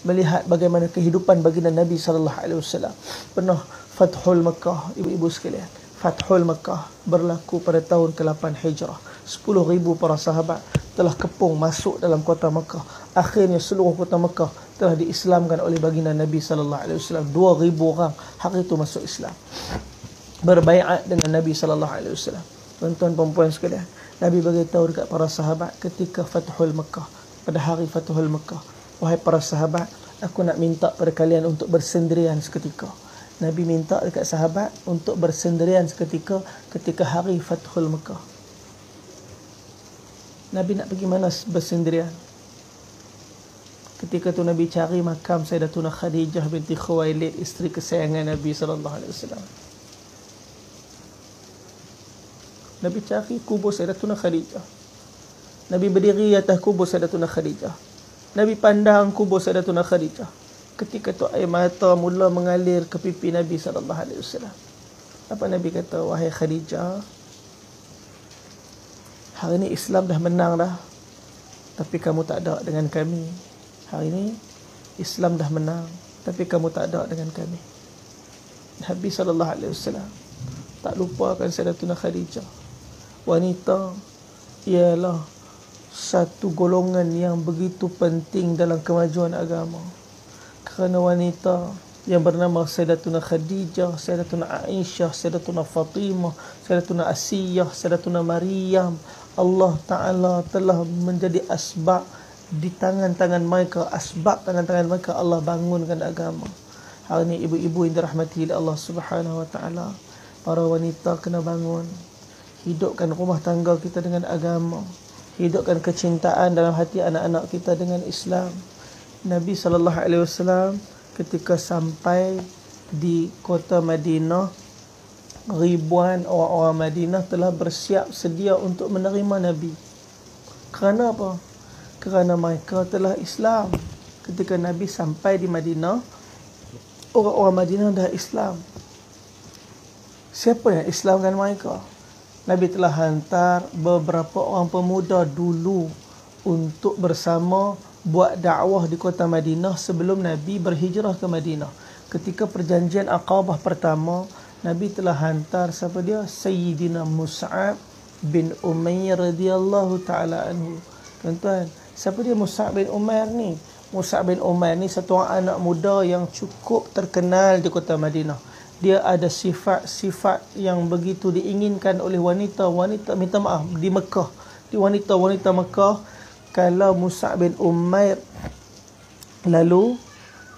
melihat bagaimana kehidupan baginda Nabi SAW. Pernah Fathul Makkah, ibu-ibu sekalian. Fathul Makkah berlaku pada tahun ke-8 Hijrah. 10,000 para sahabat telah kepung masuk dalam kota Makkah. Akhirnya seluruh kota Makkah telah diislamkan oleh baginda Nabi SAW. 2,000 orang hari itu masuk Islam, berbaiat dengan Nabi SAW. Tuan-tuan perempuan sekalian, Nabi beritahu dekat para sahabat ketika Fathul Makkah, pada hari Fathul Makkah, wahai para sahabat, aku nak minta pada kalian untuk bersendirian seketika. Nabi minta dekat sahabat untuk bersendirian seketika ketika hari Fathul Makkah. Nabi nak pergi mana bersendirian? Ketika tu Nabi cari makam Sayyidatuna Khadijah binti Khuwailid, isteri kesayangan Nabi SAW. Nabi cari kubur Sayyidatuna Khadijah. Nabi berdiri atas kubur Sayyidatuna Khadijah. Nabi pandang kubur Sayyidatuna Khadijah. Ketika tu air mata mula mengalir ke pipi Nabi SAW. Apa Nabi kata? Wahai Khadijah, hari ini Islam dah menang dah, tapi kamu tak ada dengan kami. Hari ini Islam dah menang, tapi kamu tak ada dengan kami. Nabi SAW tak lupakan Sayyidatuna Khadijah. Wanita ialah satu golongan yang begitu penting dalam kemajuan agama. Kerana wanita yang bernama Sayyidatuna Khadijah, Sayyidatuna Aisyah, Sayyidatuna Fatimah, Sayyidatuna Asiyah, Sayyidatuna Maryam, Allah Ta'ala telah menjadi asbab di tangan-tangan mereka, asbab tangan-tangan mereka Allah bangunkan agama. Hari ini ibu-ibu yang dirahmati oleh Allah Subhanahu Wa Ta'ala, para wanita kena bangun, hidupkan rumah tangga kita dengan agama, hidupkan kecintaan dalam hati anak-anak kita dengan Islam. Nabi SAW ketika sampai di kota Madinah, ribuan orang-orang Madinah telah bersiap sedia untuk menerima Nabi. Kerana apa? Kerana mereka telah Islam. Ketika Nabi sampai di Madinah, orang-orang Madinah dah Islam. Siapa yang Islamkan mereka? Nabi telah hantar beberapa orang pemuda dulu untuk bersama buat dakwah di kota Madinah sebelum Nabi berhijrah ke Madinah. Ketika perjanjian Aqabah pertama, Nabi telah hantar siapa dia? Sayyidina Mus'ab bin Umair radhiyallahu ta'ala anhu. Tuan-tuan, siapa dia Mus'ab bin Umair ni? Mus'ab bin Umair ni satu orang anak muda yang cukup terkenal di kota Madinah. Dia ada sifat-sifat yang begitu diinginkan oleh wanita-wanita, minta maaf, di Mekah. Di wanita-wanita Mekah, kalau Mus'ab bin Umair, lalu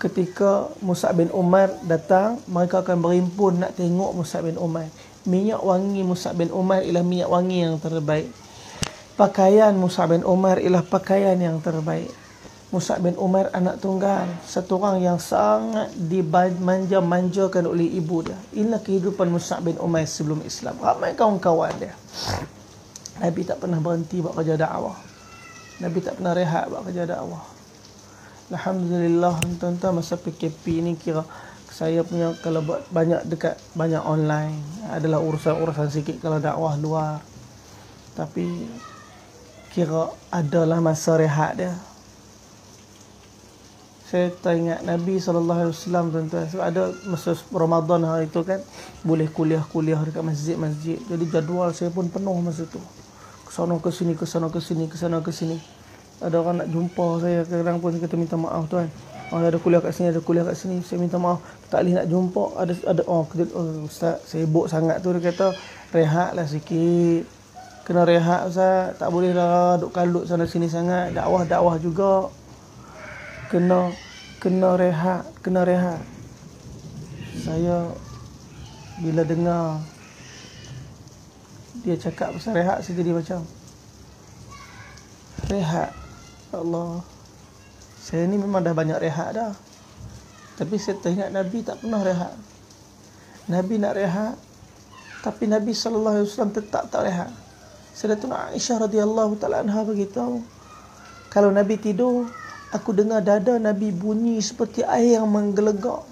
ketika Mus'ab bin Umair datang, mereka akan berhimpun nak tengok Mus'ab bin Umair. Minyak wangi Mus'ab bin Umair ialah minyak wangi yang terbaik. Pakaian Mus'ab bin Umair ialah pakaian yang terbaik. Mus'ab bin Umair anak tunggal, satu orang yang sangat dimanja-manjakan oleh ibu dia. Inilah kehidupan Mus'ab bin Umair sebelum Islam. Ramai kawan-kawan dia. Nabi tak pernah berhenti buat kerja dakwah. Nabi tak pernah rehat buat kerja dakwah. Alhamdulillah, tuan-tuan, masa PKP ni kira saya punya kalau buat banyak online adalah urusan sikit kalau dakwah luar. Tapi kira adalah masa rehat dia. Saya teringat Nabi SAW, tuan-tuan, sebab ada masa Ramadan hari itu kan, boleh kuliah dekat masjid-masjid. Jadi jadual saya pun penuh masa tu. Kesana ke sini. Ada orang nak jumpa saya, kadang pun kita minta maaf, tuan. Ada kuliah kat sini, saya minta maaf, tak boleh nak jumpa. Ada ustaz, sibuk sangat tu. Dia kata, rehatlah sikit. Kena rehat, ustaz. Tak boleh lah duk kalut sana sini sangat. Dakwah juga. Kena rehat. Saya bila dengar dia cakap pasal rehat, saya jadi macam rehat. Allah, saya ni memang dah banyak rehat dah, tapi saya teringat Nabi tak pernah rehat. Nabi nak rehat, tapi Nabi SAW tetap tak rehat. Sayyidatuna Aisyah radhiyallahu ta'ala anha beritahu, kalau Nabi tidur, aku dengar dada Nabi bunyi seperti air yang menggelegak.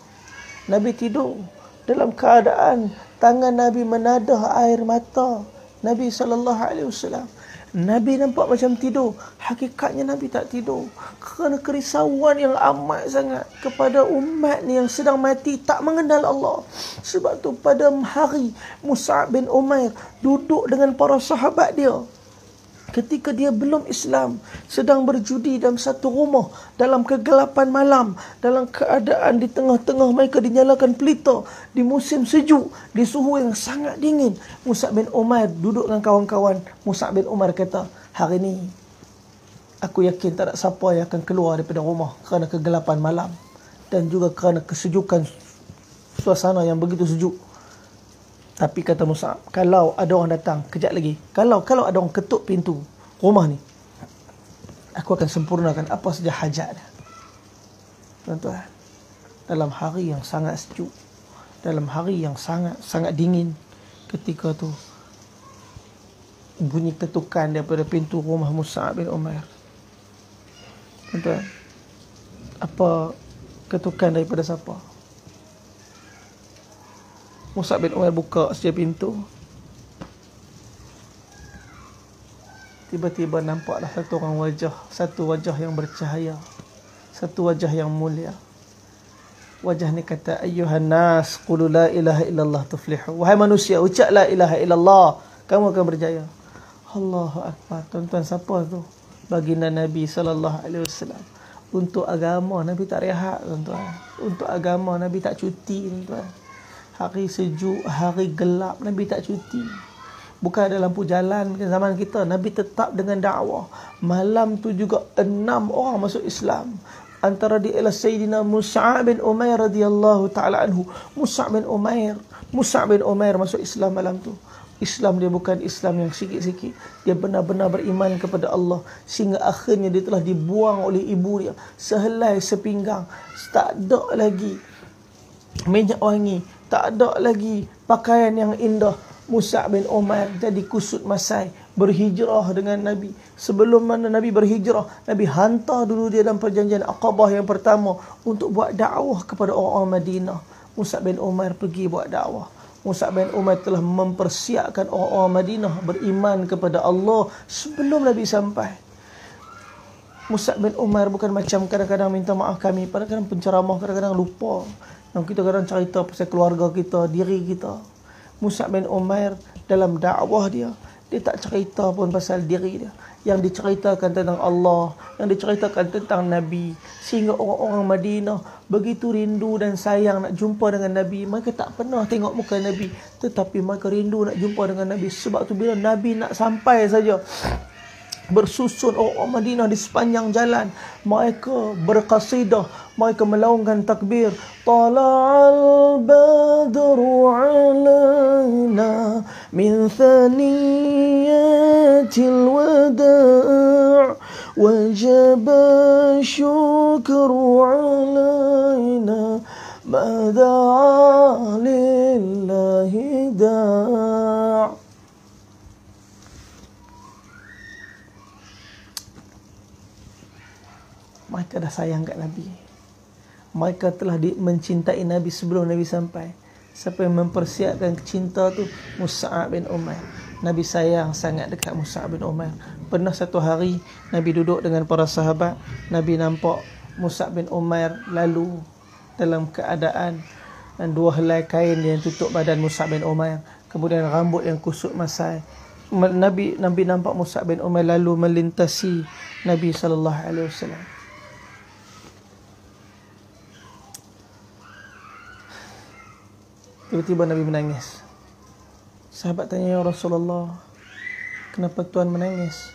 Nabi tidur dalam keadaan tangan Nabi menadah air mata Nabi SAW. Nabi nampak macam tidur. Hakikatnya Nabi tak tidur. Kerana kerisauan yang amat sangat kepada umat ni yang sedang mati tak mengenal Allah. Sebab tu pada hari Mus'ab bin Umair duduk dengan para sahabat dia, ketika dia belum Islam, sedang berjudi dalam satu rumah, dalam kegelapan malam, dalam keadaan di tengah-tengah mereka dinyalakan pelita, di musim sejuk, di suhu yang sangat dingin. Mus'ab bin Umair duduk dengan kawan-kawan. Mus'ab bin Umair kata, hari ni aku yakin tak ada siapa yang akan keluar daripada rumah kerana kegelapan malam dan juga kerana kesejukan suasana yang begitu sejuk. Tapi kata Mus'ab, kalau ada orang datang kejap lagi, kalau ada orang ketuk pintu rumah ni, aku akan sempurnakan apa saja hajat dia. Tuan-tuan, dalam hari yang sangat sejuk, dalam hari yang sangat dingin, ketika tu bunyi ketukan daripada pintu rumah Mus'ab bin Umair. Tuan-tuan, apa ketukan daripada siapa? Mus'ab bin Umair buka saja pintu. Tiba-tiba nampaklah satu wajah yang bercahaya, satu wajah yang mulia. Wajah ni kata, ayyuhan nas qulu la ilaha illallah tuflihu. Wahai manusia, ucap la ilaha illallah, kamu akan berjaya. Allahu akbar. Tuan-tuan, siapa tu? Baginda Nabi SAW. Untuk agama Nabi tak rehat, tuan-tuan. Untuk agama Nabi tak cuti, tuan-tuan. Hari sejuk, hari gelap, Nabi tak cuti. Bukan ada lampu jalan macam zaman kita. Nabi tetap dengan dakwah. Malam tu juga 6 orang masuk Islam. Antara dia ialah Sayyidina Mus'ab bin Umair radhiyallahu ta'ala anhu. Mus'ab bin Umair masuk Islam malam tu. Islam dia bukan Islam yang sikit-sikit. Dia benar-benar beriman kepada Allah. Sehingga akhirnya dia telah dibuang oleh ibu dia. Sehelai sepinggang. Tak ada lagi minyak wangi, tak ada lagi pakaian yang indah. Mus'ab bin Umair jadi kusut masai, berhijrah dengan Nabi. Sebelum mana Nabi berhijrah, Nabi hantar dulu dia dalam perjanjian Aqabah yang pertama untuk buat dakwah kepada orang-orang Madinah. Mus'ab bin Umair pergi buat dakwah. Mus'ab bin Umair telah mempersiapkan orang-orang Madinah beriman kepada Allah sebelum Nabi sampai. Mus'ab bin Umair bukan macam kadang-kadang minta maaf kami, kadang-kadang penceramah kadang-kadang lupa. Yang kita kadang cerita pasal keluarga kita, diri kita. Mus'ab bin Umair dalam dakwah dia tak cerita pun pasal diri dia. Yang diceritakan tentang Allah, yang diceritakan tentang Nabi. Sehingga orang-orang Madinah begitu rindu dan sayang nak jumpa dengan Nabi. Mereka tak pernah tengok muka Nabi, tetapi mereka rindu nak jumpa dengan Nabi. Sebab tu bila Nabi nak sampai saja, bersusun orang Madinah di sepanjang jalan, mereka berqasidah, mereka melaungkan takbir. Tala'al badru alaina min thaniyatil wada' wajaba syukru alaina ma da'a lillahi da'. Mereka dah sayang kat Nabi. Mereka telah mencintai Nabi sebelum Nabi sampai. Siapa yang mempersiapkan cinta tu? Mus'ab bin Umair. Nabi sayang sangat dekat Mus'ab bin Umair. Pernah satu hari Nabi duduk dengan para sahabat. Nabi nampak Mus'ab bin Umair lalu dalam keadaan dan 2 helai kain yang tutup badan Mus'ab bin Umair. Kemudian rambut yang kusut masai. Nabi nampak Mus'ab bin Umair lalu melintasi Nabi SAW. Tiba-tiba Nabi menangis. Sahabat tanya, ya Rasulullah, kenapa Tuan menangis?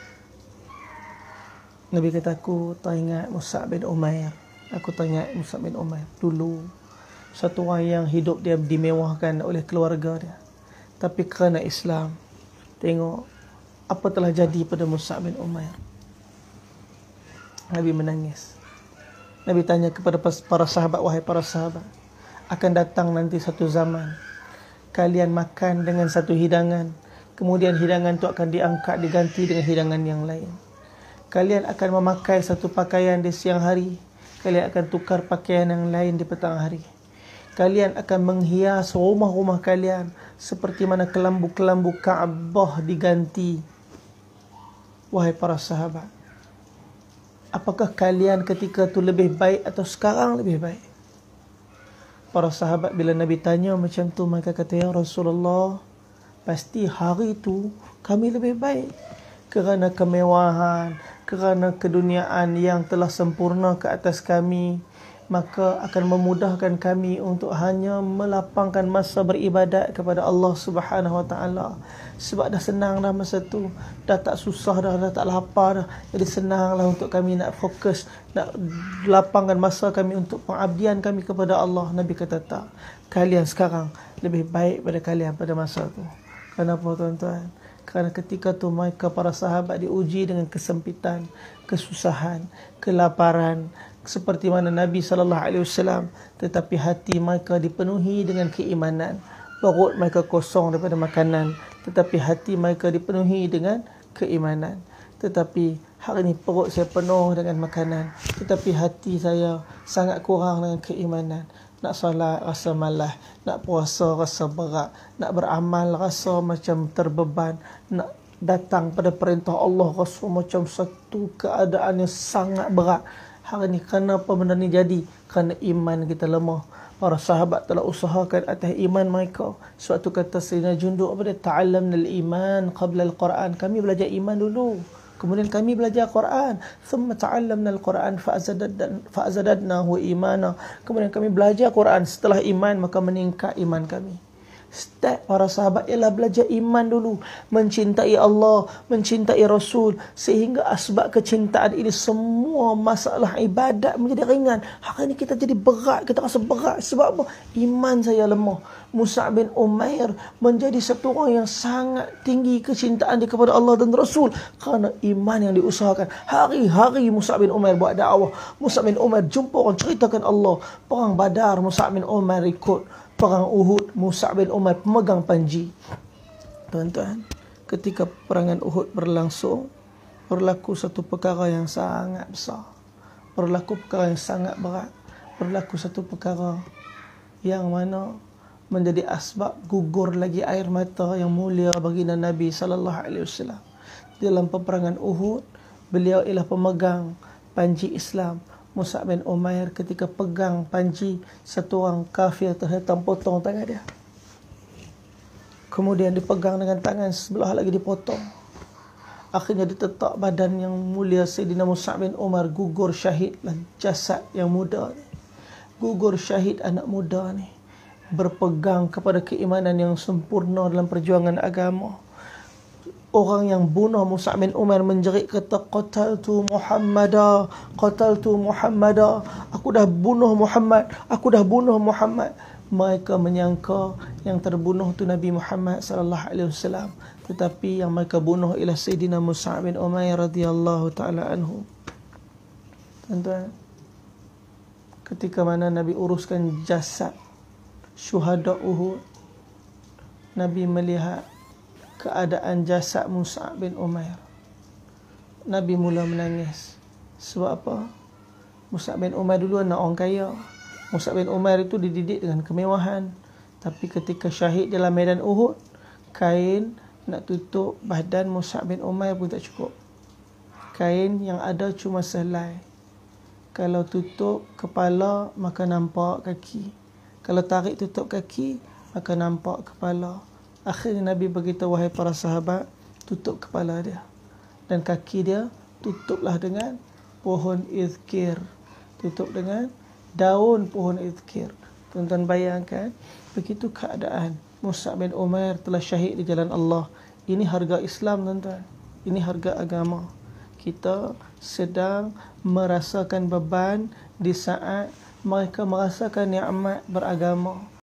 Nabi kata, aku teringat Mus'ab bin Umair. Aku teringat Mus'ab bin Umair. Dulu, satu orang yang hidup dia dimewahkan oleh keluarga dia. Tapi kerana Islam, tengok apa telah jadi pada Mus'ab bin Umair. Nabi menangis. Nabi tanya kepada para sahabat, wahai para sahabat, akan datang nanti satu zaman kalian makan dengan satu hidangan, kemudian hidangan itu akan diangkat diganti dengan hidangan yang lain. Kalian akan memakai satu pakaian di siang hari, kalian akan tukar pakaian yang lain di petang hari. Kalian akan menghias rumah-rumah kalian seperti mana kelambu-kelambu Kaabah diganti wahai para sahabat, apakah kalian ketika tu lebih baik atau sekarang lebih baik? Para sahabat bila Nabi tanya macam tu, mereka kata, ya Rasulullah, pasti hari itu kami lebih baik. Kerana kemewahan, kerana keduniaan yang telah sempurna ke atas kami, maka akan memudahkan kami untuk hanya melapangkan masa beribadat kepada Allah Subhanahu Wa Taala. Sebab dah senang dah masa tu, dah tak susah dah tak lapar dah. Jadi senanglah untuk kami nak fokus, nak lapangkan masa kami untuk pengabdian kami kepada Allah. Nabi kata tak, kalian sekarang lebih baik pada kalian pada masa tu. Kenapa tuan-tuan? Kerana ketika tu mereka para sahabat diuji dengan kesempitan, kesusahan, kelaparan, seperti mana Nabi SAW, tetapi hati mereka dipenuhi dengan keimanan. Perut mereka kosong daripada makanan, tetapi hati mereka dipenuhi dengan keimanan. Tetapi hari ini perut saya penuh dengan makanan, tetapi hati saya sangat kurang dengan keimanan. Nak solat rasa malas, nak puasa rasa berat, nak beramal rasa macam terbeban, nak datang pada perintah Allah rasa macam satu keadaan yang sangat berat. Hari ni kenapa benda ni jadi? Kerana iman kita lemah. Para sahabat telah usahakan atas iman mereka. Sebab tu kata Sayyidina Jundub, ta'allamna al-iman qabla al-Quran. Kami belajar iman dulu, kemudian kami belajar Quran. Thumma ta'allamna al-Quran fa'azadadnahu imana. Kemudian kami belajar Quran. Setelah iman, maka meningkat iman kami. Step para sahabat ialah belajar iman dulu, mencintai Allah, mencintai Rasul, sehingga asbab kecintaan ini semua masalah ibadat menjadi ringan. Hari ini kita jadi berat, kita rasa berat. Sebab apa? Iman saya lemah. Mus'ab bin Umair menjadi satu orang yang sangat tinggi kecintaan dia kepada Allah dan Rasul kerana iman yang diusahakan. Hari-hari Mus'ab bin Umair buat dakwah. Mus'ab bin Umair jumpa orang, ceritakan Allah. Perang Badar, Mus'ab bin Umair ikut. Perang Uhud, Mus'ab bin Umair pemegang panji. Tuan-tuan, ketika perangan Uhud berlangsung, berlaku satu perkara yang sangat besar, berlaku perkara yang sangat berat, berlaku satu perkara yang mana menjadi asbab gugur lagi air mata yang mulia baginda Nabi SAW. Dalam peperangan Uhud, beliau ialah pemegang panji Islam. Mus'ab bin Umair ketika pegang panji, satu orang kafir terhentam potong tangan dia. Kemudian dipegang dengan tangan sebelah lagi dipotong. Akhirnya ditetak badan yang mulia Sayyidina Mus'ab bin Umair, gugur syahidlah jasad yang muda ni. Gugur syahid anak muda ni, berpegang kepada keimanan yang sempurna dalam perjuangan agama. Orang yang bunuh Mus'ab bin Umair menjerit kata, qataltu Muhammadah, qataltu Muhammadah. Aku dah bunuh Muhammad, aku dah bunuh Muhammad. Mereka menyangka yang terbunuh tu Nabi Muhammad SAW, tetapi yang mereka bunuh ialah Sayyidina Mus'ab bin Umair radhiyallahu ta'ala anhu. Tuan-tuan, ketika mana Nabi uruskan jasad syuhada Uhud, Nabi melihat keadaan jasad Mus'ab bin Umair. Nabi mula menangis. Sebab apa? Mus'ab bin Umair dulu anak orang kaya. Mus'ab bin Umair itu dididik dengan kemewahan. Tapi ketika syahid dalam medan Uhud, kain nak tutup badan Mus'ab bin Umair pun tak cukup. Kain yang ada cuma sehelai. Kalau tutup kepala, maka nampak kaki. Kalau tarik tutup kaki, maka nampak kepala. Akhirnya Nabi beritahu, wahai para sahabat, tutup kepala dia. Dan kaki dia tutuplah dengan pohon izkir. Tutup dengan daun pohon izkir. Tuan-tuan bayangkan, begitu keadaan Mus'ab bin Umair telah syahid di jalan Allah. Ini harga Islam, tuan-tuan. Ini harga agama. Kita sedang merasakan beban di saat mereka merasakan nikmat beragama.